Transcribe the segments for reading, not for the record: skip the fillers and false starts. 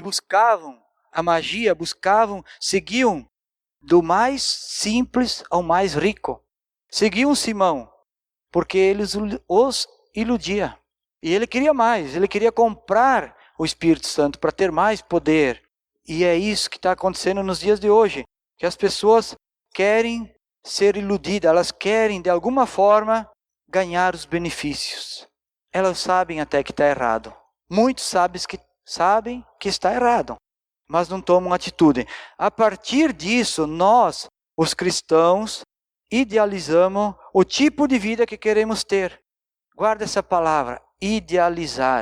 e buscavam a magia, seguiam do mais simples ao mais rico. Seguiam Simão, porque ele os iludia. E ele queria mais, ele queria comprar o Espírito Santo para ter mais poder. E é isso que está acontecendo nos dias de hoje, que as pessoas querem ser iludidas, elas querem de alguma forma ganhar os benefícios. Elas sabem até que está errado. Muitos sabem que está errado, mas não tomam atitude. A partir disso, nós, os cristãos, idealizamos o tipo de vida que queremos ter. Guarda essa palavra,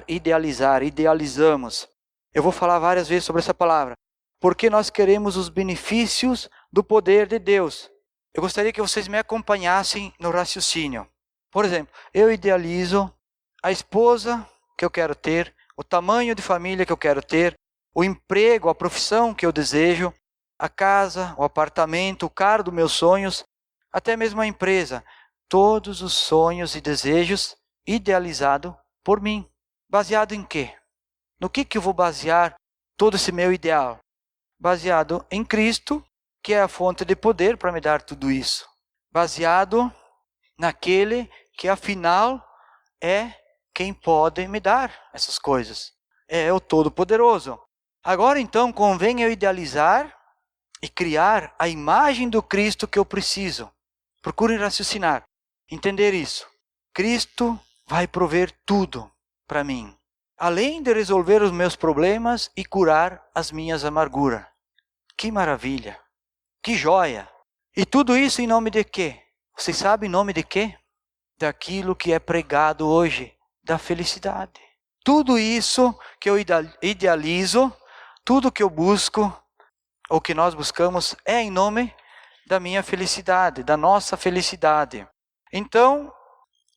idealizamos. Eu vou falar várias vezes sobre essa palavra, porque nós queremos os benefícios do poder de Deus. Eu gostaria que vocês me acompanhassem no raciocínio. Por exemplo, eu idealizo a esposa que eu quero ter, o tamanho de família que eu quero ter, o emprego, a profissão que eu desejo, a casa, o apartamento, o carro dos meus sonhos, até mesmo a empresa. Todos os sonhos e desejos idealizados por mim. Baseado em quê? No que eu vou basear todo esse meu ideal? Baseado em Cristo, que é a fonte de poder para me dar tudo isso. Baseado naquele que afinal é quem pode me dar essas coisas. É o Todo-Poderoso. Agora então convém eu idealizar e criar a imagem do Cristo que eu preciso. Procurem raciocinar, entender isso. Cristo vai prover tudo para mim, além de resolver os meus problemas e curar as minhas amarguras. Que maravilha! Que joia! E tudo isso em nome de quê? Vocês sabem em nome de quê? Daquilo que é pregado hoje, da felicidade. Tudo isso que eu idealizo, tudo que eu busco, ou que nós buscamos, é em nome da minha felicidade, da nossa felicidade. Então,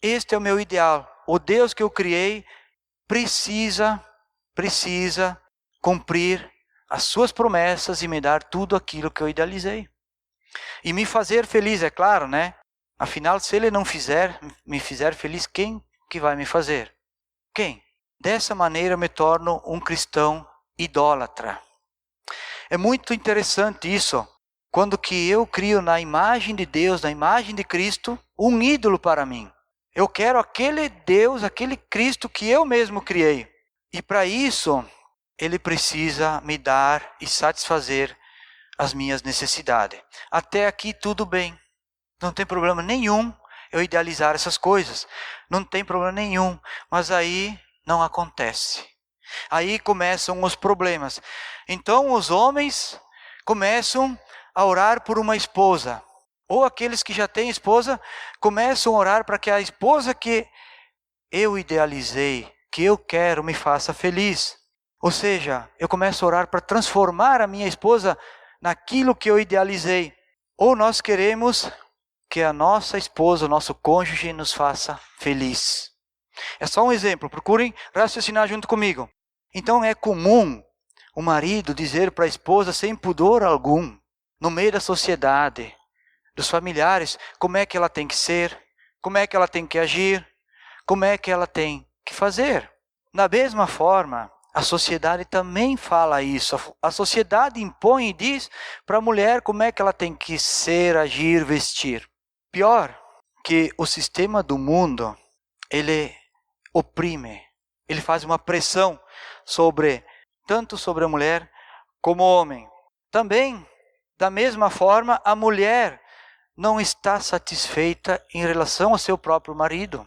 este é o meu ideal. O Deus que eu criei precisa cumprir as suas promessas e me dar tudo aquilo que eu idealizei. E me fazer feliz, é claro, né? Afinal, se Ele não me fizer feliz, quem que vai me fazer? Quem? Dessa maneira eu me torno um cristão idólatra. É muito interessante isso, quando que eu crio na imagem de Deus, na imagem de Cristo, um ídolo para mim. Eu quero aquele Deus, aquele Cristo que eu mesmo criei. E para isso, Ele precisa me dar e satisfazer as minhas necessidades. Até aqui tudo bem. Não tem problema nenhum eu idealizar essas coisas. Não tem problema nenhum. Mas aí não acontece. Aí começam os problemas. Então os homens começam a orar por uma esposa. Ou aqueles que já têm esposa começam a orar para que a esposa que eu idealizei, que eu quero, me faça feliz. Ou seja, eu começo a orar para transformar a minha esposa naquilo que eu idealizei. Ou nós queremos que a nossa esposa, o nosso cônjuge nos faça feliz. É só um exemplo, procurem raciocinar junto comigo. Então é comum o marido dizer para a esposa sem pudor algum, no meio da sociedade, dos familiares, como é que ela tem que ser, como é que ela tem que agir, como é que ela tem que fazer. Da mesma forma, a sociedade também fala isso. A sociedade impõe e diz para a mulher como é que ela tem que ser, agir, vestir. Pior que o sistema do mundo, ele oprime, ele faz uma pressão tanto sobre a mulher como o homem. Também, da mesma forma, a mulher não está satisfeita em relação ao seu próprio marido.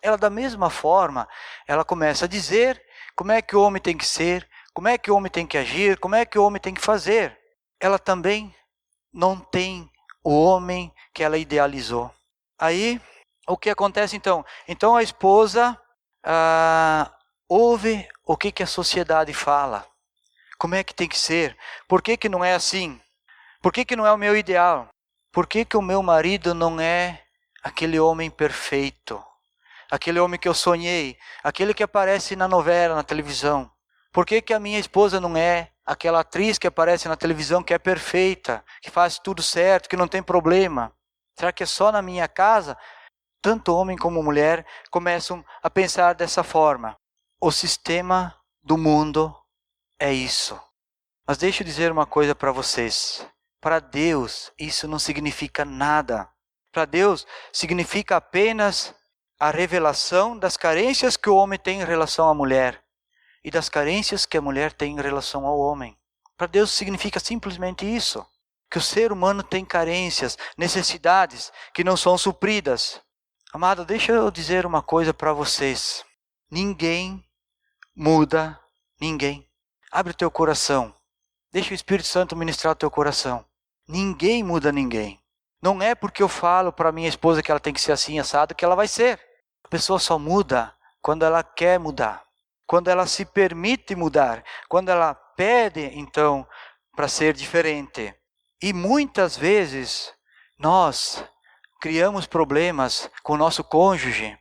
Ela, da mesma forma, ela começa a dizer como é que o homem tem que ser, como é que o homem tem que agir, como é que o homem tem que fazer. Ela também não tem o homem que ela idealizou. Aí, o que acontece então? Então a esposa ouve o que a sociedade fala. Como é que tem que ser? Por que não é assim? Por que não é o meu ideal? Por que o meu marido não é aquele homem perfeito? Aquele homem que eu sonhei? Aquele que aparece na novela, na televisão? Por que a minha esposa não é aquela atriz que aparece na televisão que é perfeita, que faz tudo certo, que não tem problema? Será que é só na minha casa? Tanto homem como mulher começam a pensar dessa forma. O sistema do mundo é isso. Mas deixa eu dizer uma coisa para vocês. Para Deus, isso não significa nada. Para Deus, significa apenas a revelação das carências que o homem tem em relação à mulher e das carências que a mulher tem em relação ao homem. Para Deus significa simplesmente isso. Que o ser humano tem carências, necessidades que não são supridas. Amado, deixa eu dizer uma coisa para vocês. Ninguém muda ninguém. Abre o teu coração. Deixa o Espírito Santo ministrar o teu coração. Ninguém muda ninguém. Não é porque eu falo para minha esposa que ela tem que ser assim, assado, que ela vai ser. A pessoa só muda quando ela quer mudar. Quando ela se permite mudar. Quando ela pede, então, para ser diferente. E muitas vezes, nós criamos problemas com o nosso cônjuge,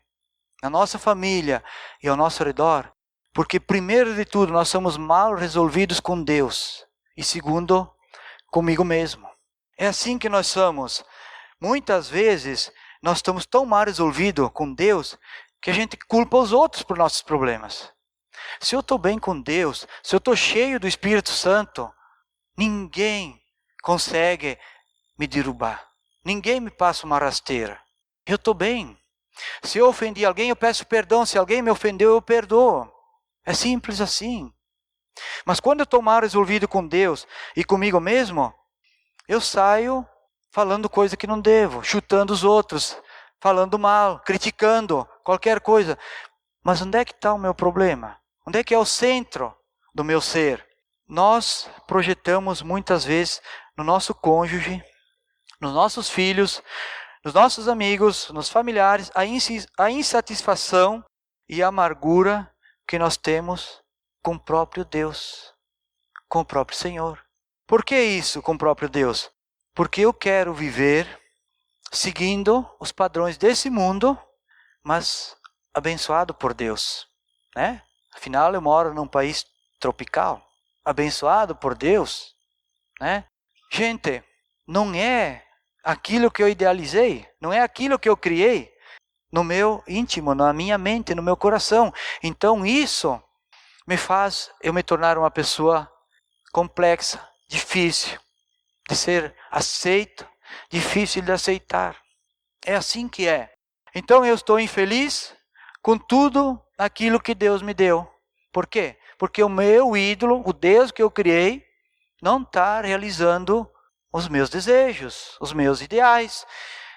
na nossa família e ao nosso redor. Porque, primeiro de tudo, nós somos mal resolvidos com Deus. E segundo, comigo mesmo. É assim que nós somos. Muitas vezes, nós estamos tão mal resolvidos com Deus, que a gente culpa os outros por nossos problemas. Se eu estou bem com Deus, se eu estou cheio do Espírito Santo, ninguém consegue me derrubar. Ninguém me passa uma rasteira. Eu estou bem. Se eu ofendi alguém, eu peço perdão. Se alguém me ofendeu, eu perdoo. É simples assim. Mas quando eu estou mal resolvido com Deus e comigo mesmo, eu saio falando coisa que não devo, chutando os outros, falando mal, criticando, qualquer coisa. Mas onde é que está o meu problema? Onde é que é o centro do meu ser? Nós projetamos muitas vezes no nosso cônjuge, nos nossos filhos, nos nossos amigos, nos familiares, a insatisfação e a amargura que nós temos com o próprio Deus, com o próprio Senhor. Por que isso com o próprio Deus? Porque eu quero viver seguindo os padrões desse mundo, mas abençoado por Deus, né? Afinal, eu moro num país tropical, abençoado por Deus, né? Gente, não é aquilo que eu idealizei, não é aquilo que eu criei no meu íntimo, na minha mente, no meu coração. Então isso me faz eu me tornar uma pessoa complexa, difícil de ser aceito, difícil de aceitar. É assim que é. Então eu estou infeliz com tudo aquilo que Deus me deu. Por quê? Porque o meu ídolo, o Deus que eu criei, não está realizando os meus desejos, os meus ideais.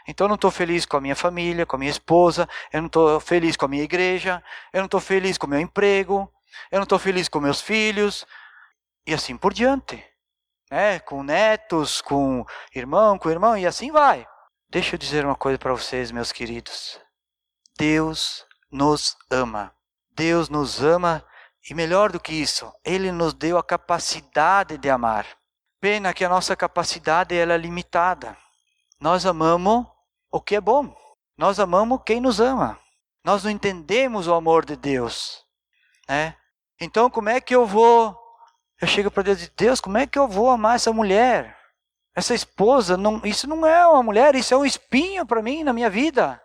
Então eu não estou feliz com a minha família, com a minha esposa, eu não estou feliz com a minha igreja, eu não estou feliz com o meu emprego, eu não estou feliz com meus filhos, e assim por diante. Né? Com netos, com irmão, e assim vai. Deixa eu dizer uma coisa para vocês, meus queridos. Deus nos ama. Deus nos ama e melhor do que isso, Ele nos deu a capacidade de amar. Pena que a nossa capacidade ela é limitada. Nós amamos o que é bom. Nós amamos quem nos ama. Nós não entendemos o amor de Deus. Né? Então como é que eu vou... Eu chego para Deus e digo, Deus, como é que eu vou amar essa mulher? Essa esposa, não, isso não é uma mulher, isso é um espinho para mim na minha vida.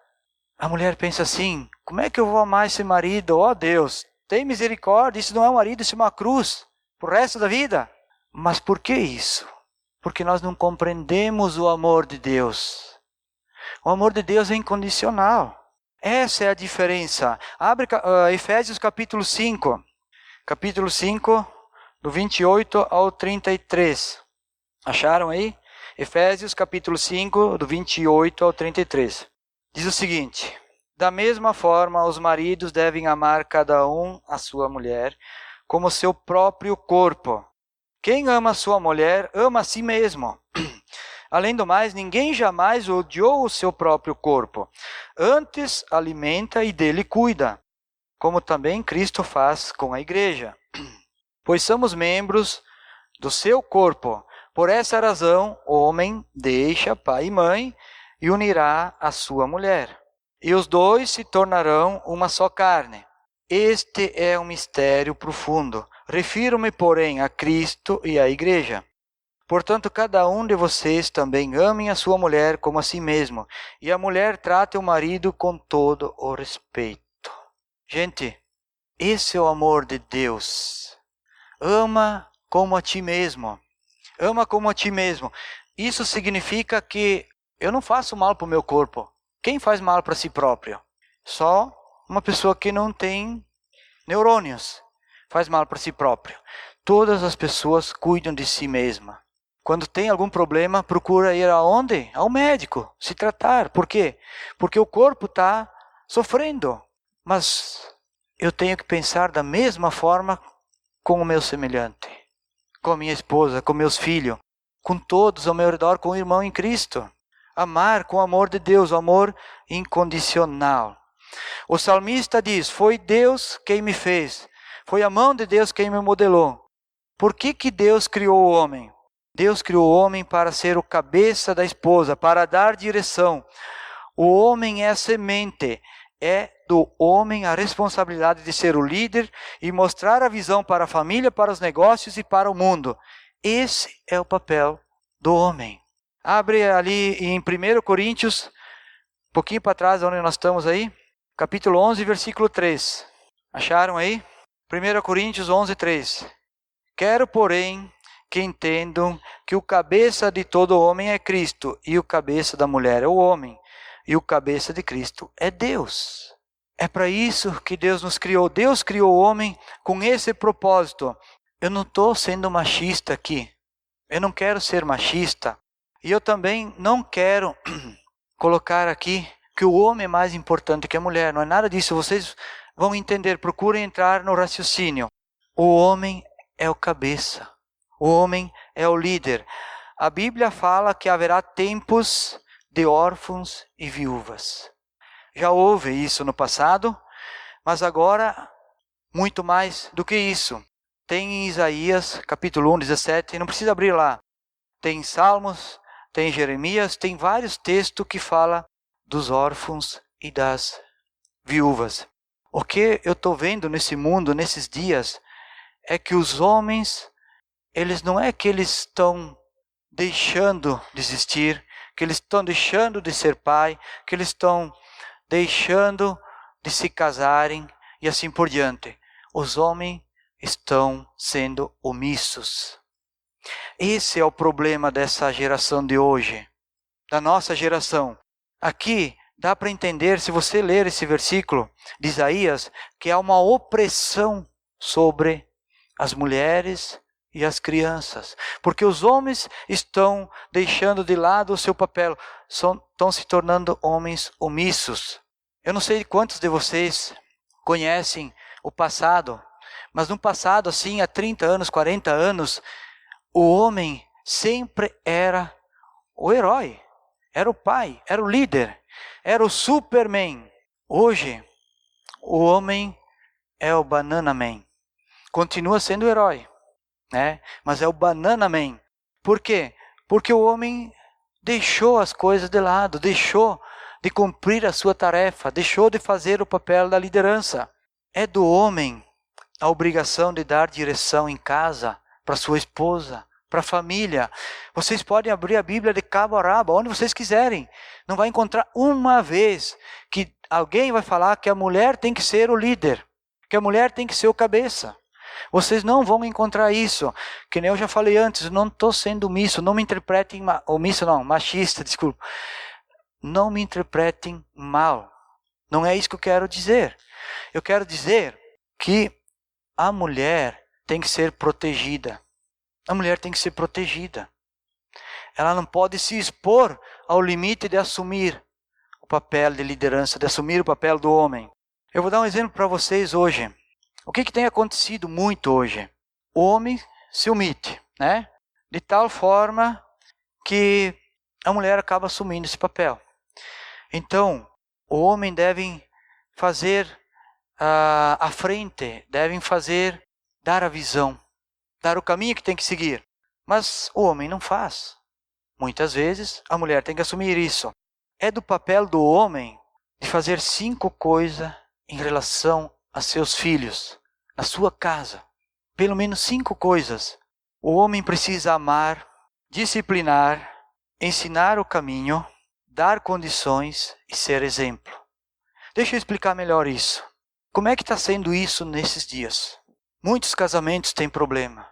A mulher pensa assim, como é que eu vou amar esse marido? Ó Deus, tem misericórdia, isso não é um marido, isso é uma cruz, pro resto da vida. Mas por que isso? Porque nós não compreendemos o amor de Deus. O amor de Deus é incondicional. Essa é a diferença. Abre Efésios capítulo 5. Capítulo 5, do 28 ao 33. Acharam aí? Efésios capítulo 5, do 28 ao 33. Diz o seguinte: da mesma forma, os maridos devem amar cada um a sua mulher como seu próprio corpo. Quem ama a sua mulher, ama a si mesmo. Além do mais, ninguém jamais odiou o seu próprio corpo. Antes, alimenta e dele cuida, como também Cristo faz com a igreja. Pois somos membros do seu corpo. Por essa razão, o homem deixa pai e mãe e unirá a sua mulher. E os dois se tornarão uma só carne. Este é um mistério profundo. Refiro-me, porém, a Cristo e à igreja. Portanto, cada um de vocês também ame a sua mulher como a si mesmo. E a mulher trate o marido com todo o respeito. Gente, esse é o amor de Deus. ama como a ti mesmo. Ama como a ti mesmo. Isso significa que eu não faço mal para o meu corpo. Quem faz mal para si próprio? Só uma pessoa que não tem neurônios faz mal para si próprio. Todas as pessoas cuidam de si mesma. Quando tem algum problema, procura ir aonde? Ao médico, se tratar. Por quê? Porque o corpo está sofrendo. Mas eu tenho que pensar da mesma forma com o meu semelhante, com a minha esposa, com meus filhos, com todos ao meu redor, com o irmão em Cristo. Amar com o amor de Deus, o amor incondicional. O salmista diz, foi Deus quem me fez, foi a mão de Deus quem me modelou. Por que Deus criou o homem? Deus criou o homem para ser o cabeça da esposa, para dar direção. O homem é a semente, é do homem a responsabilidade de ser o líder e mostrar a visão para a família, para os negócios e para o mundo. Esse é o papel do homem. Abre ali em 1 Coríntios, um pouquinho para trás, onde nós estamos aí, capítulo 11, versículo 3. Acharam aí? 1 Coríntios 11, 3. Quero, porém, que entendam que o cabeça de todo homem é Cristo, e o cabeça da mulher é o homem, e o cabeça de Cristo é Deus. É para isso que Deus nos criou. Deus criou o homem com esse propósito. Eu não estou sendo machista aqui. Eu não quero ser machista. E eu também não quero colocar aqui que o homem é mais importante que a mulher. Não é nada disso. Vocês vão entender. Procurem entrar no raciocínio. O homem é o cabeça. O homem é o líder. A Bíblia fala que haverá tempos de órfãos e viúvas. Já houve isso no passado, mas agora muito mais do que isso. Tem em Isaías, capítulo 1, 17, não precisa abrir lá. Tem em Salmos, tem em Jeremias, tem vários textos que falam dos órfãos e das viúvas. O que eu estou vendo nesse mundo, nesses dias, é que os homens, eles não é que eles estão deixando de existir, que eles estão deixando de ser pai, que eles estão deixando de se casarem e assim por diante. Os homens estão sendo omissos. Esse é o problema dessa geração de hoje, da nossa geração. Aqui dá para entender, se você ler esse versículo de Isaías, que há uma opressão sobre as mulheres e as crianças, porque os homens estão deixando de lado o seu papel, estão se tornando homens omissos. Eu não sei quantos de vocês conhecem o passado, mas no passado, assim, há 30 anos, 40 anos, o homem sempre era o herói, era o pai, era o líder, era o Superman. Hoje, o homem é o Banana Man. Continua sendo o herói, né? Mas é o Banana Man. Por quê? Porque o homem deixou as coisas de lado, deixou de cumprir a sua tarefa, deixou de fazer o papel da liderança. É do homem a obrigação de dar direção em casa para sua esposa, para a família. Vocês podem abrir a Bíblia de cabo a rabo, onde vocês quiserem. Não vai encontrar uma vez que alguém vai falar que a mulher tem que ser o líder, que a mulher tem que ser o cabeça. Vocês não vão encontrar isso. Que nem eu já falei antes, eu não estou sendo omisso, não me interpretem omisso não, machista, desculpa. Não me interpretem mal. Não é isso que eu quero dizer. Eu quero dizer que a mulher tem que ser protegida. A mulher tem que ser protegida. Ela não pode se expor ao limite de assumir o papel de liderança, de assumir o papel do homem. Eu vou dar um exemplo para vocês hoje. O que tem acontecido muito hoje? O homem se omite, né? De tal forma que a mulher acaba assumindo esse papel. Então, o homem deve fazer a frente, devem dar a visão, dar o caminho que tem que seguir. Mas o homem não faz. Muitas vezes a mulher tem que assumir isso. É do papel do homem de fazer 5 coisas em relação a seus filhos, na sua casa. Pelo menos 5 coisas. O homem precisa amar, disciplinar, ensinar o caminho, dar condições e ser exemplo. Deixa eu explicar melhor isso. Como é que está sendo isso nesses dias? Muitos casamentos têm problema.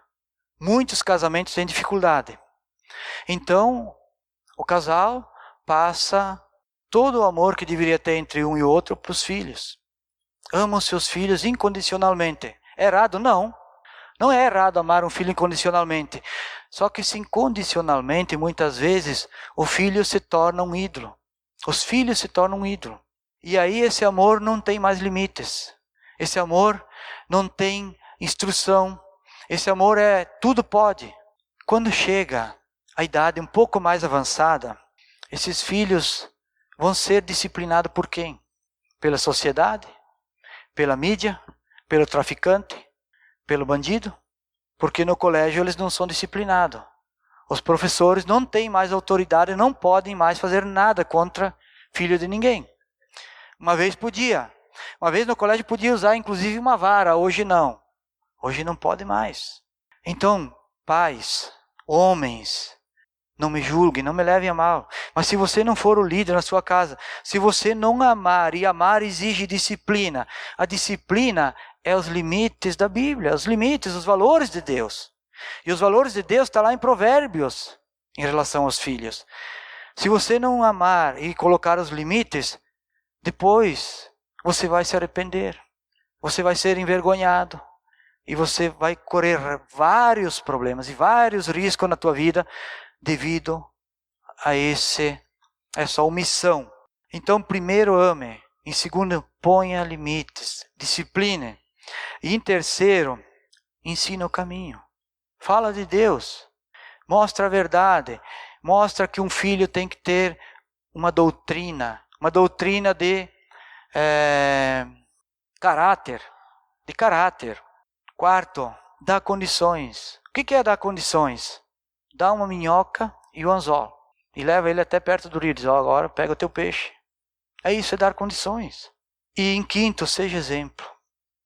Muitos casamentos têm dificuldade. Então, o casal passa todo o amor que deveria ter entre um e outro para os filhos. Amam seus filhos incondicionalmente. É errado? Não. Não é errado amar um filho incondicionalmente. Só que se incondicionalmente, muitas vezes, o filho se torna um ídolo. Os filhos se tornam um ídolo. E aí esse amor não tem mais limites. Esse amor não tem instrução. Esse amor é tudo pode. Quando chega a idade um pouco mais avançada, esses filhos vão ser disciplinados por quem? Pela sociedade? Pela mídia? Pelo traficante? Pelo bandido? Porque no colégio eles não são disciplinados. Os professores não têm mais autoridade, não podem mais fazer nada contra filho de ninguém. Uma vez podia. Uma vez no colégio podia usar inclusive uma vara, hoje não. Hoje não pode mais. Então, pais, homens, não me julguem, não me levem a mal. Mas se você não for o líder na sua casa, se você não amar, e amar exige disciplina. A disciplina é os limites da Bíblia, os limites, os valores de Deus. E os valores de Deus estão lá em Provérbios, em relação aos filhos. Se você não amar e colocar os limites, depois você vai se arrepender. Você vai ser envergonhado. E você vai correr vários problemas e vários riscos na tua vida devido a essa omissão. Então, primeiro, ame. Em segundo, ponha limites, discipline. E em terceiro, ensina o caminho. Fala de Deus. Mostra a verdade. Mostra que um filho tem que ter uma doutrina de caráter. Quarto, dá condições. O que é dar condições? Dá uma minhoca e o anzol. E leva ele até perto do rio. Diz, agora pega o teu peixe. É isso, é dar condições. E em quinto, seja exemplo.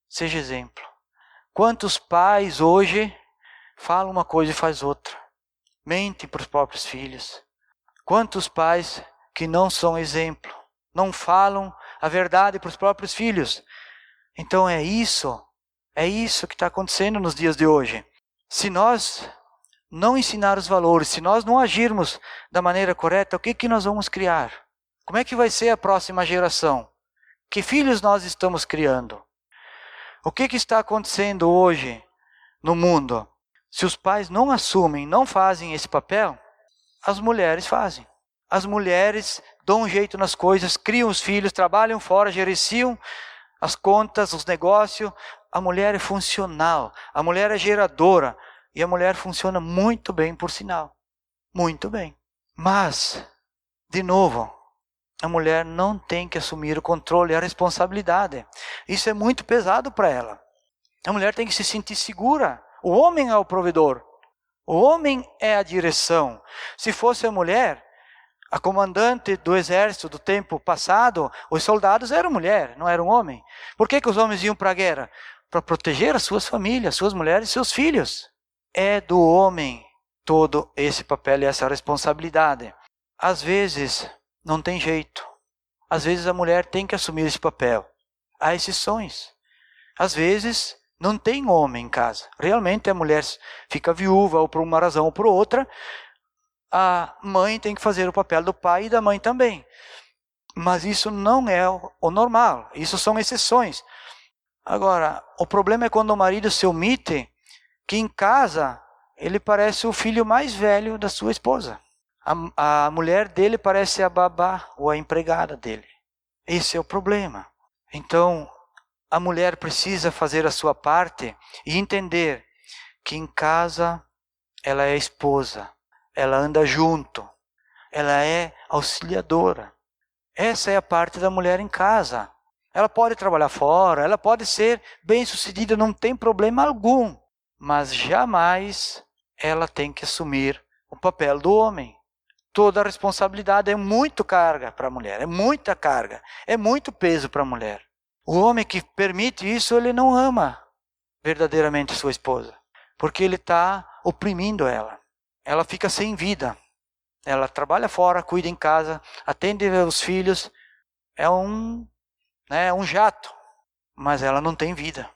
Seja exemplo. Quantos pais hoje falam uma coisa e faz outra? Mentem para os próprios filhos. Quantos pais que não são exemplo? Não falam a verdade para os próprios filhos? Então é isso que está acontecendo nos dias de hoje. Se nós não ensinar os valores, se nós não agirmos da maneira correta, o que nós vamos criar? Como é que vai ser a próxima geração? Que filhos nós estamos criando? O que está acontecendo hoje no mundo? Se os pais não assumem, não fazem esse papel, as mulheres fazem. As mulheres dão um jeito nas coisas, criam os filhos, trabalham fora, gerenciam as contas, os negócios. A mulher é funcional, a mulher é geradora. E a mulher funciona muito bem, por sinal. Muito bem. Mas, de novo, a mulher não tem que assumir o controle e a responsabilidade. Isso é muito pesado para ela. A mulher tem que se sentir segura. O homem é o provedor. O homem é a direção. Se fosse a mulher, a comandante do exército do tempo passado, os soldados eram mulher, não eram homem. Por que os homens iam para a guerra? Para proteger as suas famílias, suas mulheres e seus filhos. É do homem todo esse papel e essa responsabilidade. Às vezes, não tem jeito. Às vezes a mulher tem que assumir esse papel. Há exceções. Às vezes, não tem homem em casa. Realmente a mulher fica viúva ou por uma razão ou por outra. A mãe tem que fazer o papel do pai e da mãe também. Mas isso não é o normal. Isso são exceções. Agora, o problema é quando o marido se omite, que em casa ele parece o filho mais velho da sua esposa. A mulher dele parece a babá ou a empregada dele. Esse é o problema. Então, a mulher precisa fazer a sua parte e entender que em casa ela é esposa, ela anda junto, ela é auxiliadora. Essa é a parte da mulher em casa. Ela pode trabalhar fora, ela pode ser bem-sucedida, não tem problema algum. Mas jamais ela tem que assumir o papel do homem. Toda a responsabilidade é muito carga para a mulher, é muita carga, é muito peso para a mulher. O homem que permite isso, ele não ama verdadeiramente sua esposa, porque ele está oprimindo ela. Ela fica sem vida. Ela trabalha fora, cuida em casa, atende os filhos, é um jato, mas ela não tem vida.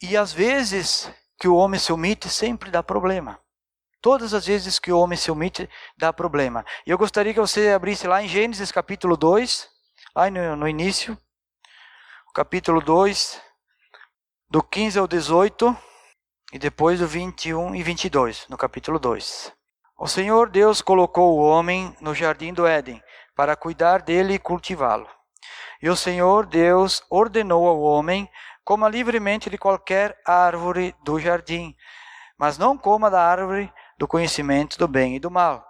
E às vezes que o homem se omite, sempre dá problema. Todas as vezes que o homem se omite, dá problema. E eu gostaria que você abrisse lá em Gênesis capítulo 2, lá no início, capítulo 2, do 15 ao 18, e depois do 21 e 22, no capítulo 2. O Senhor Deus colocou o homem no jardim do Éden, para cuidar dele e cultivá-lo. E o Senhor Deus ordenou ao homem: coma livremente de qualquer árvore do jardim, mas não coma da árvore do conhecimento do bem e do mal,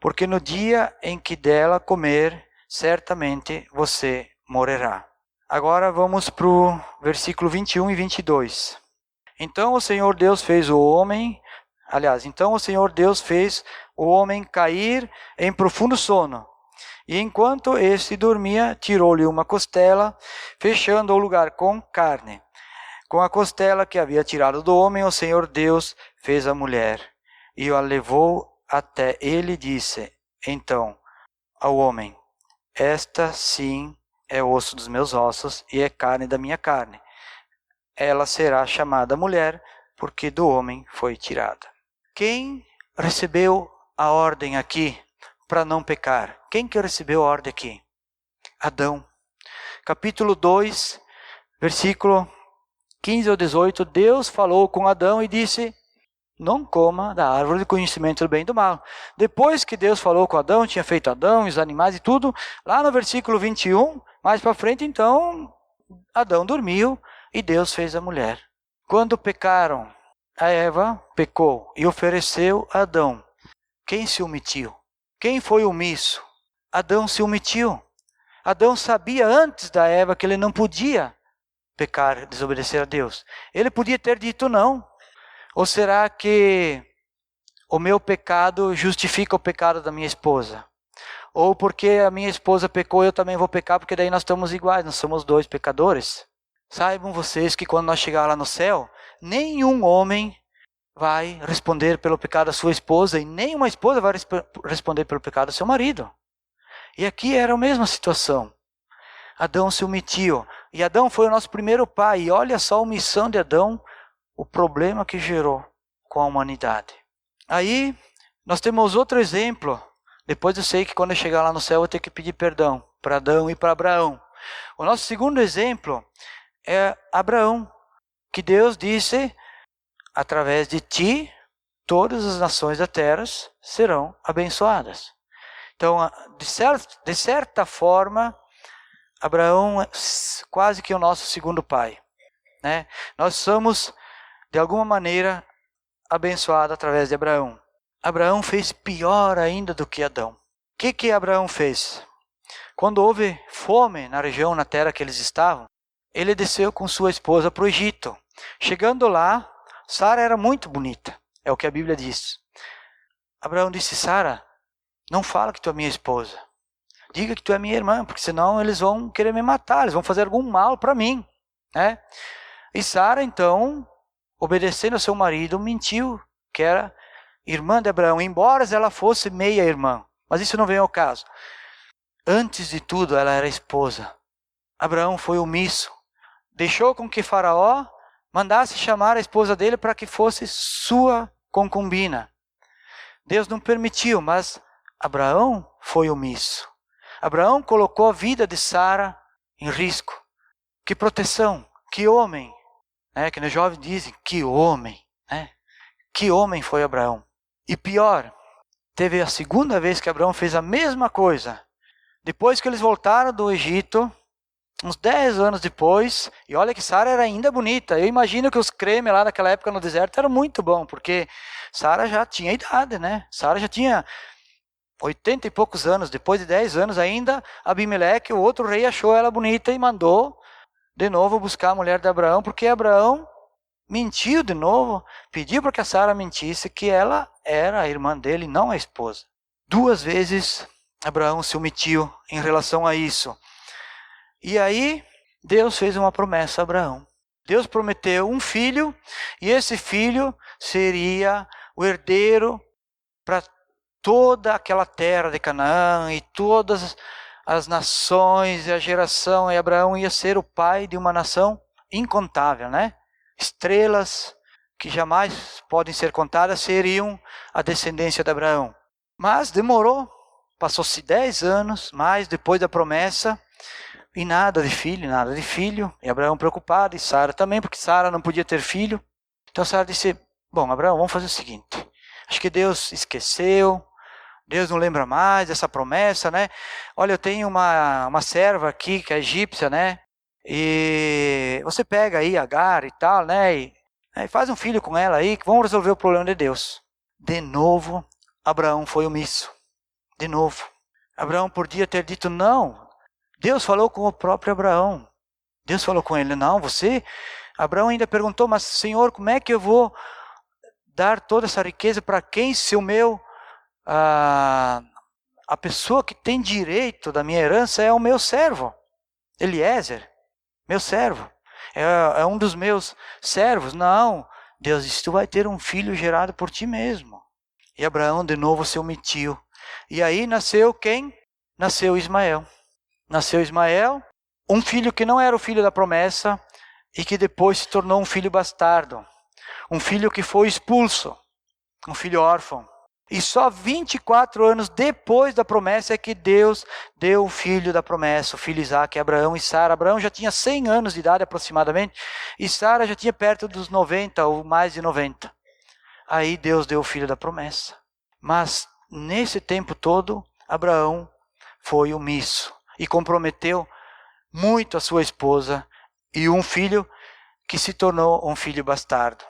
porque no dia em que dela comer, certamente você morrerá. Agora vamos para o versículo 21 e 22. Então o Senhor Deus fez o homem cair em profundo sono. E enquanto este dormia, tirou-lhe uma costela, fechando o lugar com carne. Com a costela que havia tirado do homem, o Senhor Deus fez a mulher, e a levou até ele e disse então ao homem: esta sim é osso dos meus ossos e é carne da minha carne. Ela será chamada mulher, porque do homem foi tirada. Quem recebeu a ordem aqui para não pecar? Quem que recebeu a ordem aqui? Adão. Capítulo 2, versículo 15 ao 18, Deus falou com Adão e disse: não coma da árvore do conhecimento do bem e do mal. Depois que Deus falou com Adão, tinha feito Adão, os animais e tudo, lá no versículo 21, mais para frente, então, Adão dormiu e Deus fez a mulher. Quando pecaram, a Eva pecou e ofereceu a Adão. Quem se omitiu? Quem foi omisso? Adão se omitiu. Adão sabia antes da Eva que ele não podia pecar, desobedecer a Deus. Ele podia ter dito não. Ou será que o meu pecado justifica o pecado da minha esposa? Ou porque a minha esposa pecou, eu também vou pecar, porque daí nós estamos iguais, nós somos dois pecadores? Saibam vocês que quando nós chegar lá no céu, nenhum homem vai responder pelo pecado da sua esposa e nenhuma esposa vai responder pelo pecado do seu marido. E aqui era a mesma situação. Adão se omitiu. E Adão foi o nosso primeiro pai. E olha só a omissão de Adão, o problema que gerou com a humanidade. Aí, nós temos outro exemplo. Depois eu sei que quando eu chegar lá no céu, eu vou ter que pedir perdão para Adão e para Abraão. O nosso segundo exemplo é Abraão, que Deus disse: através de ti, todas as nações da terra serão abençoadas. Então, de certa forma, Abraão é quase que o nosso segundo pai, né? Nós somos, de alguma maneira, abençoados através de Abraão. Abraão fez pior ainda do que Adão. O que Abraão fez? Quando houve fome na região, na terra que eles estavam, ele desceu com sua esposa para o Egito. Chegando lá, Sara era muito bonita, é o que a Bíblia diz. Abraão disse: Sara, não fala que tu é minha esposa. Diga que tu é minha irmã, porque senão eles vão querer me matar, eles vão fazer algum mal para mim, né? E Sara, então, obedecendo ao seu marido, mentiu que era irmã de Abraão, embora ela fosse meia-irmã. Mas isso não vem ao caso. Antes de tudo, ela era esposa. Abraão foi omisso. Deixou com que Faraó mandasse chamar a esposa dele para que fosse sua concubina. Deus não permitiu, mas Abraão foi omisso. Abraão colocou a vida de Sara em risco. Que proteção, que homem, né? Que os jovens dizem, que homem, né? Que homem foi Abraão. E pior, teve a segunda vez que Abraão fez a mesma coisa. Depois que eles voltaram do Egito, uns 10 anos depois, e olha que Sara era ainda bonita. Eu imagino que os cremes lá naquela época no deserto eram muito bons, porque Sara já tinha idade, né? Sara já tinha 80 e poucos anos. Depois de 10 anos ainda, Abimeleque, o outro rei, achou ela bonita e mandou de novo buscar a mulher de Abraão, porque Abraão mentiu de novo, pediu para que a Sara mentisse que ela era a irmã dele, não a esposa. 2 vezes Abraão se omitiu em relação a isso. E aí Deus fez uma promessa a Abraão. Deus prometeu um filho, e esse filho seria o herdeiro para toda aquela terra de Canaã e todas as nações e a geração. E Abraão ia ser o pai de uma nação incontável, né? Estrelas que jamais podem ser contadas, seriam a descendência de Abraão. Mas demorou, passou-se 10 anos, mais depois da promessa, e nada de filho. E Abraão preocupado, e Sara também, porque Sara não podia ter filho. Então Sara disse, bom, Abraão, vamos fazer o seguinte, acho que Deus esqueceu, Deus não lembra mais dessa promessa, né? Olha, eu tenho uma serva aqui, que é egípcia, né? E você pega aí Agar e tal, né? E faz um filho com ela aí, que vamos resolver o problema de Deus. De novo, Abraão foi omisso. De novo. Abraão podia ter dito não. Deus falou com o próprio Abraão. Deus falou com ele, não, você... Abraão ainda perguntou, mas Senhor, como é que eu vou dar toda essa riqueza para quem, se o meu... a pessoa que tem direito da minha herança é o meu servo. Eliezer, meu servo. É um dos meus servos. Não, Deus disse, tu vai ter um filho gerado por ti mesmo. E Abraão de novo se omitiu. E aí nasceu quem? Nasceu Ismael. Nasceu Ismael, um filho que não era o filho da promessa e que depois se tornou um filho bastardo. Um filho que foi expulso. Um filho órfão. E só 24 anos depois da promessa é que Deus deu o filho da promessa, o filho Isaac, Abraão e Sara. Abraão já tinha 100 anos de idade aproximadamente, e Sara já tinha perto dos 90 ou mais de 90. Aí Deus deu o filho da promessa. Mas nesse tempo todo, Abraão foi omisso e comprometeu muito a sua esposa e um filho que se tornou um filho bastardo.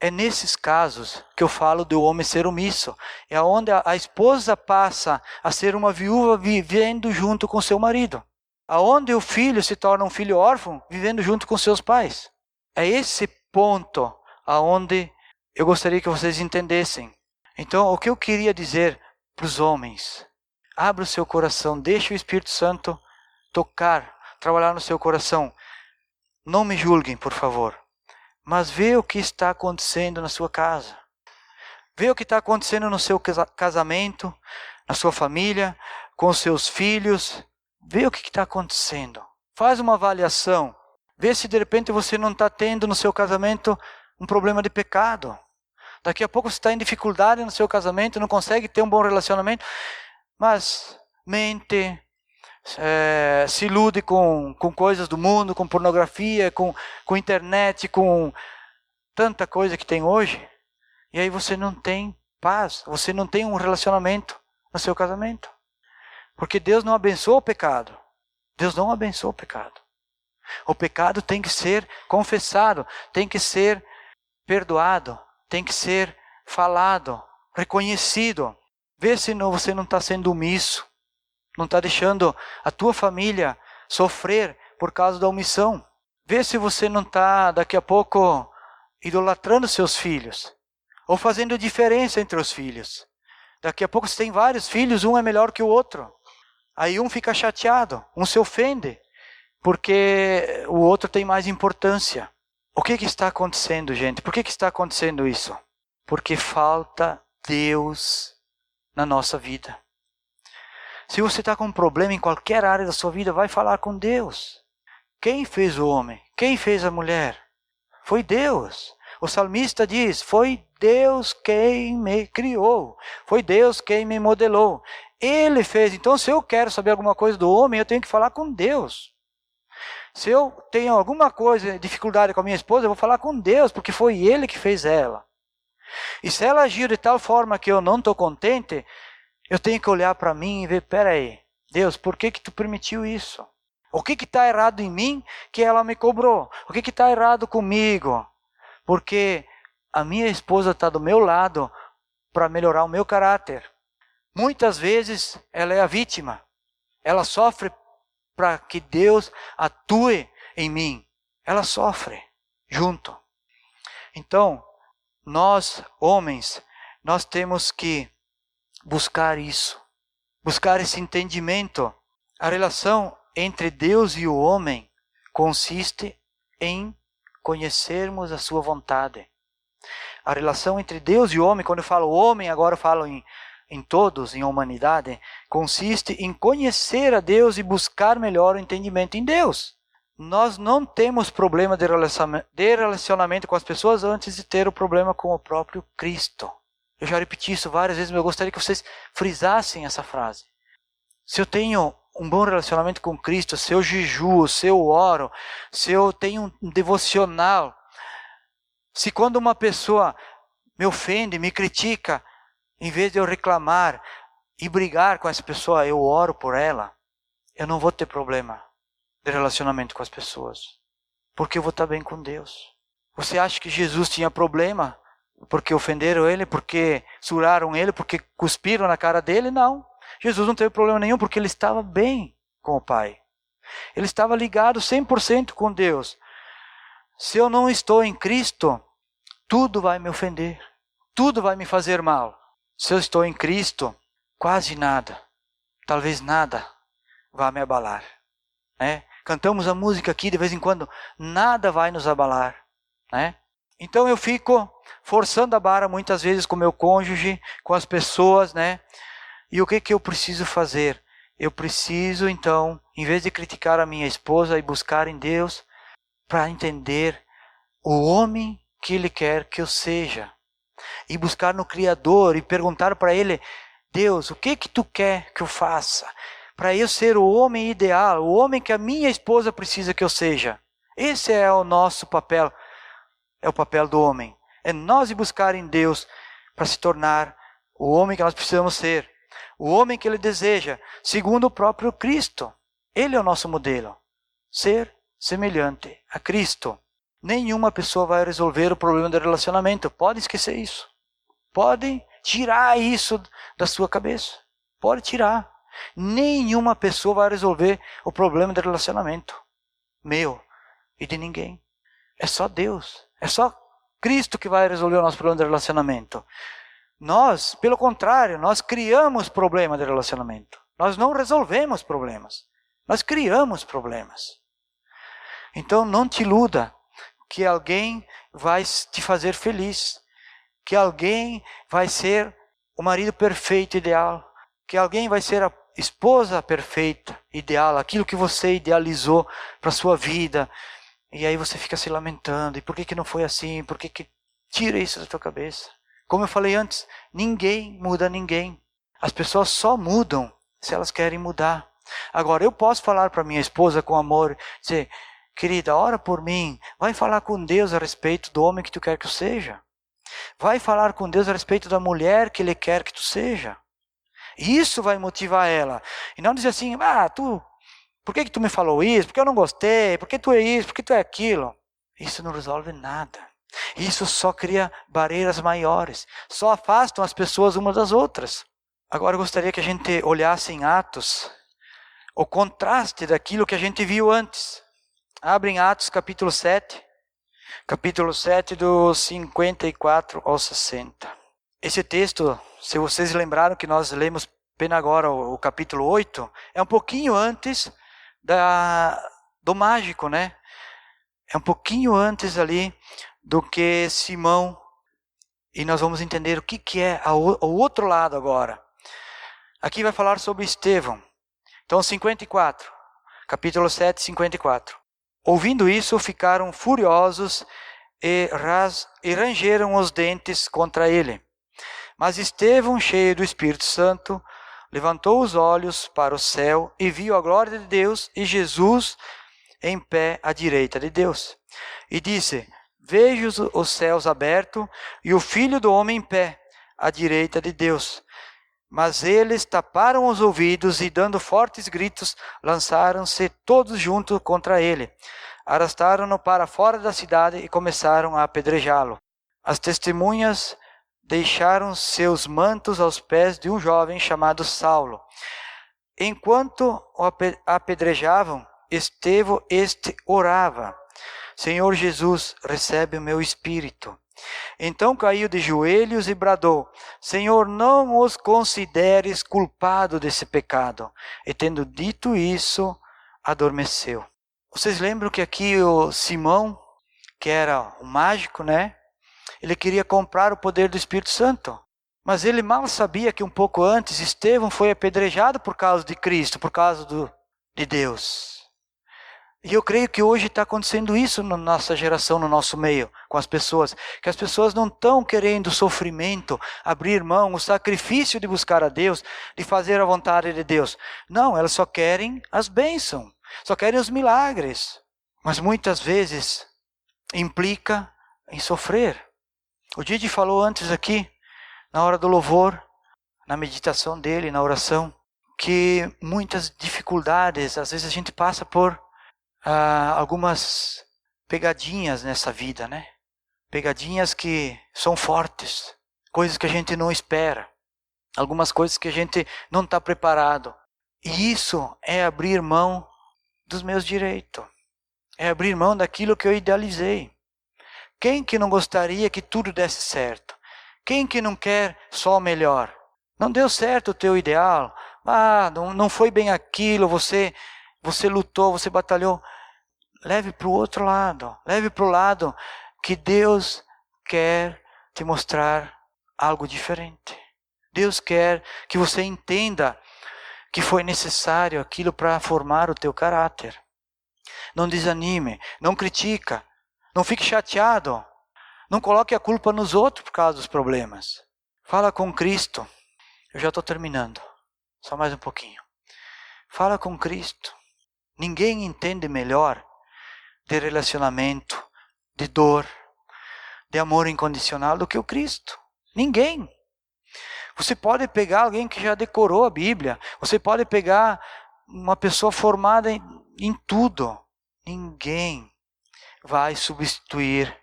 É nesses casos que eu falo do homem ser omisso. É onde a esposa passa a ser uma viúva vivendo junto com seu marido. Aonde o filho se torna um filho órfão vivendo junto com seus pais. É esse ponto aonde eu gostaria que vocês entendessem. Então, o que eu queria dizer para os homens? Abra o seu coração, deixe o Espírito Santo tocar, trabalhar no seu coração. Não me julguem, por favor. Mas vê o que está acontecendo na sua casa. Vê o que está acontecendo no seu casamento, na sua família, com os seus filhos. Vê o que está acontecendo. Faz uma avaliação. Vê se de repente você não está tendo no seu casamento um problema de pecado. Daqui a pouco você está em dificuldade no seu casamento, não consegue ter um bom relacionamento, mas mente, se ilude com coisas do mundo, com pornografia, com internet, com tanta coisa que tem hoje. E aí você não tem paz, você não tem um relacionamento no seu casamento. Porque Deus não abençoa o pecado. Deus não abençoa o pecado. O pecado tem que ser confessado, tem que ser perdoado, tem que ser falado, reconhecido. Vê se você não está sendo omisso. Não está deixando a tua família sofrer por causa da omissão. Vê se você não está, daqui a pouco, idolatrando seus filhos. Ou fazendo diferença entre os filhos. Daqui a pouco você tem vários filhos, um é melhor que o outro. Aí um fica chateado, um se ofende, porque o outro tem mais importância. O que está acontecendo, gente? Por que está acontecendo isso? Porque falta Deus na nossa vida. Se você está com um problema em qualquer área da sua vida, vai falar com Deus. Quem fez o homem? Quem fez a mulher? Foi Deus. O salmista diz, foi Deus quem me criou. Foi Deus quem me modelou. Ele fez. Então, se eu quero saber alguma coisa do homem, eu tenho que falar com Deus. Se eu tenho alguma coisa, dificuldade com a minha esposa, eu vou falar com Deus, porque foi Ele que fez ela. E se ela agiu de tal forma que eu não estou contente, eu tenho que olhar para mim e ver, peraí, Deus, por que tu permitiu isso? O que está errado em mim que ela me cobrou? O que está errado comigo? Porque a minha esposa está do meu lado para melhorar o meu caráter. Muitas vezes ela é a vítima. Ela sofre para que Deus atue em mim. Ela sofre junto. Então, nós, homens, nós temos que buscar isso. Buscar esse entendimento. A relação entre Deus e o homem consiste em conhecermos a sua vontade. A relação entre Deus e o homem, quando eu falo homem, agora eu falo em todos, em humanidade, consiste em conhecer a Deus e buscar melhor o entendimento em Deus. Nós não temos problema de relacionamento com as pessoas antes de ter o problema com o próprio Cristo. Eu já repeti isso várias vezes, mas eu gostaria que vocês frisassem essa frase. Se eu tenho um bom relacionamento com Cristo, se eu jejuo, se eu oro, se eu tenho um devocional, se quando uma pessoa me ofende, me critica, em vez de eu reclamar e brigar com essa pessoa, eu oro por ela, eu não vou ter problema de relacionamento com as pessoas, porque eu vou estar bem com Deus. Você acha que Jesus tinha problema porque ofenderam ele, porque suraram ele, porque cuspiram na cara dele? Não. Jesus não teve problema nenhum porque ele estava bem com o Pai. Ele estava ligado 100% com Deus. Se eu não estou em Cristo, tudo vai me ofender, tudo vai me fazer mal. Se eu estou em Cristo, quase nada, talvez nada, vai me abalar. Né? Cantamos a música aqui de vez em quando, nada vai nos abalar. Né? Então eu fico forçando a barra muitas vezes com meu cônjuge, com as pessoas, né? E o que eu preciso fazer? Eu preciso então, em vez de criticar a minha esposa e buscar em Deus, para entender o homem que Ele quer que eu seja. E buscar no Criador e perguntar para Ele, Deus, o que Tu quer que eu faça? Para eu ser o homem ideal, o homem que a minha esposa precisa que eu seja. Esse é o nosso papel, é o papel do homem. É nós buscar em Deus para se tornar o homem que nós precisamos ser. O homem que Ele deseja, segundo o próprio Cristo. Ele é o nosso modelo. Ser semelhante a Cristo. Nenhuma pessoa vai resolver o problema do relacionamento. Pode esquecer isso. Pode tirar isso da sua cabeça. Pode tirar. Nenhuma pessoa vai resolver o problema do relacionamento. Meu e de ninguém. É só Deus. É só Cristo que vai resolver o nosso problema de relacionamento. Nós, pelo contrário, nós criamos problemas de relacionamento. Nós não resolvemos problemas. Nós criamos problemas. Então não te iluda que alguém vai te fazer feliz. Que alguém vai ser o marido perfeito, ideal. Que alguém vai ser a esposa perfeita, ideal. Aquilo que você idealizou para a sua vida. E aí você fica se lamentando. E por que não foi assim? Por que tira isso da tua cabeça? Como eu falei antes, ninguém muda ninguém. As pessoas só mudam se elas querem mudar. Agora, eu posso falar para minha esposa com amor, dizer, querida, ora por mim. Vai falar com Deus a respeito do homem que tu quer que eu seja. Vai falar com Deus a respeito da mulher que Ele quer que tu seja. Isso vai motivar ela. E não dizer assim, por que tu me falou isso? Porque eu não gostei? Por que tu é isso? Por que tu é aquilo? Isso não resolve nada. Isso só cria barreiras maiores. Só afastam as pessoas umas das outras. Agora eu gostaria que a gente olhasse em Atos o contraste daquilo que a gente viu antes. Abre em Atos capítulo 7. Capítulo 7 do 54 ao 60. Esse texto, se vocês lembraram que nós lemos apenas agora o capítulo 8, é um pouquinho antes do mágico, né? É um pouquinho antes ali do que Simão, e nós vamos entender o que é o outro lado agora. Aqui vai falar sobre Estevão. Então 54, capítulo 7, 54. Ouvindo isso, ficaram furiosos e rangeram os dentes contra ele. Mas Estevão, cheio do Espírito Santo, levantou os olhos para o céu e viu a glória de Deus e Jesus em pé à direita de Deus. E disse, vejo os céus abertos e o Filho do Homem em pé à direita de Deus. Mas eles taparam os ouvidos e, dando fortes gritos, lançaram-se todos juntos contra ele. Arrastaram-no para fora da cidade e começaram a apedrejá-lo. As testemunhas deixaram seus mantos aos pés de um jovem chamado Saulo. Enquanto o apedrejavam, Estevão orava, Senhor Jesus, recebe o meu espírito. Então caiu de joelhos e bradou, Senhor, não os consideres culpado desse pecado. E tendo dito isso, adormeceu. Vocês lembram que aqui o Simão, que era o mágico, né? Ele queria comprar o poder do Espírito Santo. Mas ele mal sabia que um pouco antes, Estevão foi apedrejado por causa de Cristo, por causa de Deus. E eu creio que hoje está acontecendo isso na nossa geração, no nosso meio, com as pessoas. Que as pessoas não estão querendo o sofrimento, abrir mão, o sacrifício de buscar a Deus, de fazer a vontade de Deus. Não, elas só querem as bênçãos, só querem os milagres. Mas muitas vezes implica em sofrer. O Didi falou antes aqui, na hora do louvor, na meditação dele, na oração, que muitas dificuldades, às vezes a gente passa por algumas pegadinhas nessa vida, né? Pegadinhas que são fortes, coisas que a gente não espera, algumas coisas que a gente não está preparado. E isso é abrir mão dos meus direitos, é abrir mão daquilo que eu idealizei. Quem que não gostaria que tudo desse certo? Quem que não quer só o melhor? Não deu certo o teu ideal, não foi bem aquilo, você lutou, você batalhou. Leve para o outro lado. Leve para o lado que Deus quer te mostrar algo diferente. Deus quer que você entenda que foi necessário aquilo para formar o teu caráter. Não desanime, não critica, não fique chateado. Não coloque a culpa nos outros por causa dos problemas. Fala com Cristo. Eu já estou terminando. Só mais um pouquinho. Fala com Cristo. Ninguém entende melhor de relacionamento, de dor, de amor incondicional do que o Cristo. Ninguém. Você pode pegar alguém que já decorou a Bíblia. Você pode pegar uma pessoa formada em tudo. Ninguém vai substituir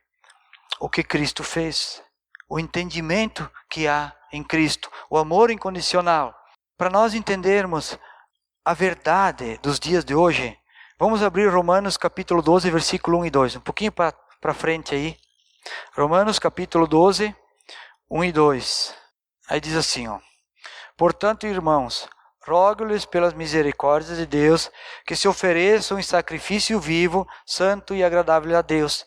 o que Cristo fez. O entendimento que há em Cristo. O amor incondicional. Para nós entendermos a verdade dos dias de hoje, vamos abrir Romanos capítulo 12, versículo 1 e 2. Um pouquinho para frente aí. Romanos capítulo 12, 1 e 2. Aí diz assim, portanto, irmãos, rogo-lhes pelas misericórdias de Deus que se ofereçam em sacrifício vivo, santo e agradável a Deus.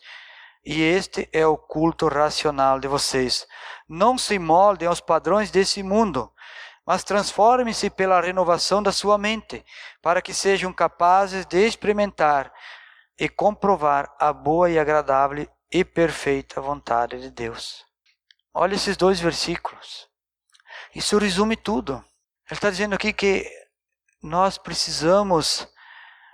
E este é o culto racional de vocês. Não se moldem aos padrões desse mundo, mas transformem-se pela renovação da sua mente, para que sejam capazes de experimentar e comprovar a boa e agradável e perfeita vontade de Deus. Olha esses dois versículos. Isso resume tudo. Ele está dizendo aqui que nós precisamos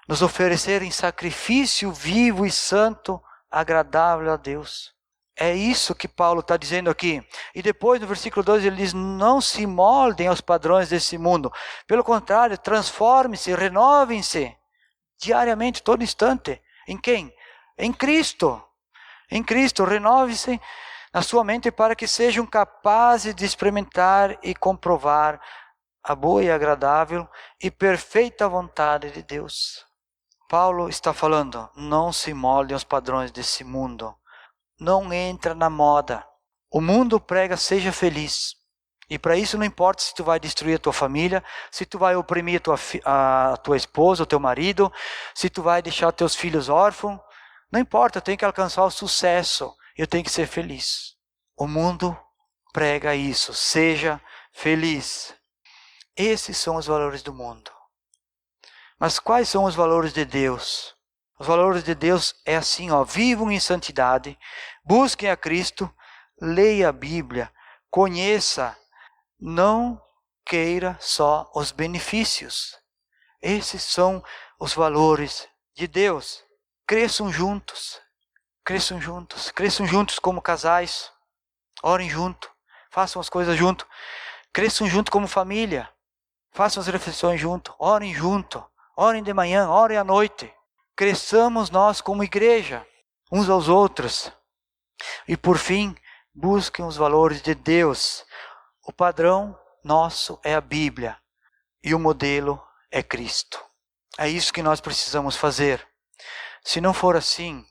nos oferecer em sacrifício vivo e santo, agradável a Deus. É isso que Paulo está dizendo aqui. E depois no versículo 2 ele diz, não se moldem aos padrões desse mundo. Pelo contrário, transformem-se, renovem-se diariamente, todo instante. Em quem? Em Cristo. Em Cristo, renove-se na sua mente para que sejam capazes de experimentar e comprovar a boa e agradável e perfeita vontade de Deus. Paulo está falando, não se moldem aos padrões desse mundo. Não entra na moda. O mundo prega seja feliz. E para isso não importa se tu vai destruir a tua família, se tu vai oprimir a tua esposa, o teu marido, se tu vai deixar teus filhos órfãos. Não importa, eu tenho que alcançar o sucesso. Eu tenho que ser feliz. O mundo prega isso, seja feliz. Esses são os valores do mundo. Mas quais são os valores de Deus? Os valores de Deus é assim, vivam em santidade, busquem a Cristo, leia a Bíblia, conheça, não queira só os benefícios. Esses são os valores de Deus. Cresçam juntos, cresçam juntos, cresçam juntos como casais, orem junto, façam as coisas junto, cresçam junto como família, façam as refeições junto, orem junto, orem de manhã, orem à noite. Cresçamos nós como igreja, uns aos outros. E por fim, busquem os valores de Deus. O padrão nosso é a Bíblia e o modelo é Cristo. É isso que nós precisamos fazer. Se não for assim,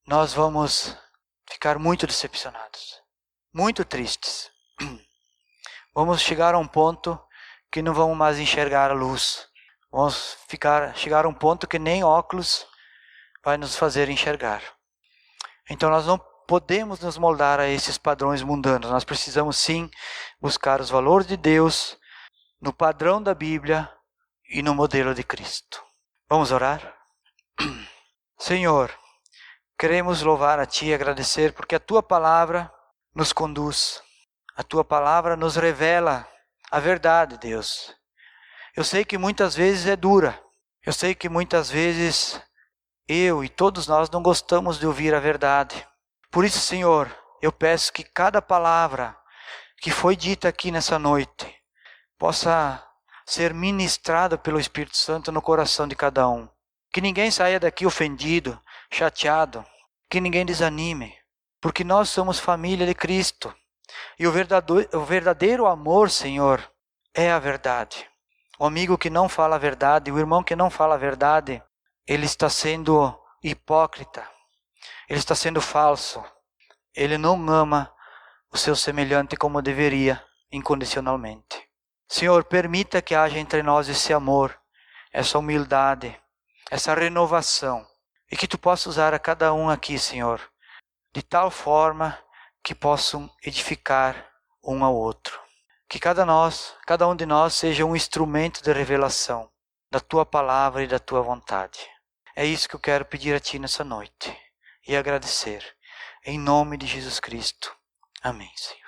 nós vamos ficar muito decepcionados, muito tristes. Vamos chegar a um ponto que não vamos mais enxergar a luz. Vamos chegar a um ponto que nem óculos vai nos fazer enxergar. Então nós não podemos nos moldar a esses padrões mundanos. Nós precisamos sim buscar os valores de Deus no padrão da Bíblia e no modelo de Cristo. Vamos orar? Senhor, queremos louvar a Ti e agradecer porque a Tua palavra nos conduz. A Tua palavra nos revela a verdade, Deus. Eu sei que muitas vezes é dura. Eu sei que muitas vezes eu e todos nós não gostamos de ouvir a verdade. Por isso, Senhor, eu peço que cada palavra que foi dita aqui nessa noite possa ser ministrada pelo Espírito Santo no coração de cada um. Que ninguém saia daqui ofendido, chateado, que ninguém desanime, porque nós somos família de Cristo. E o verdadeiro amor, Senhor, é a verdade. O amigo que não fala a verdade, o irmão que não fala a verdade, ele está sendo hipócrita, ele está sendo falso. Ele não ama o seu semelhante como deveria, incondicionalmente. Senhor, permita que haja entre nós esse amor, essa humildade, essa renovação. E que Tu possa usar a cada um aqui, Senhor, de tal forma que possam edificar um ao outro. Que cada um de nós seja um instrumento de revelação da Tua palavra e da Tua vontade. É isso que eu quero pedir a Ti nessa noite e agradecer. Em nome de Jesus Cristo. Amém, Senhor.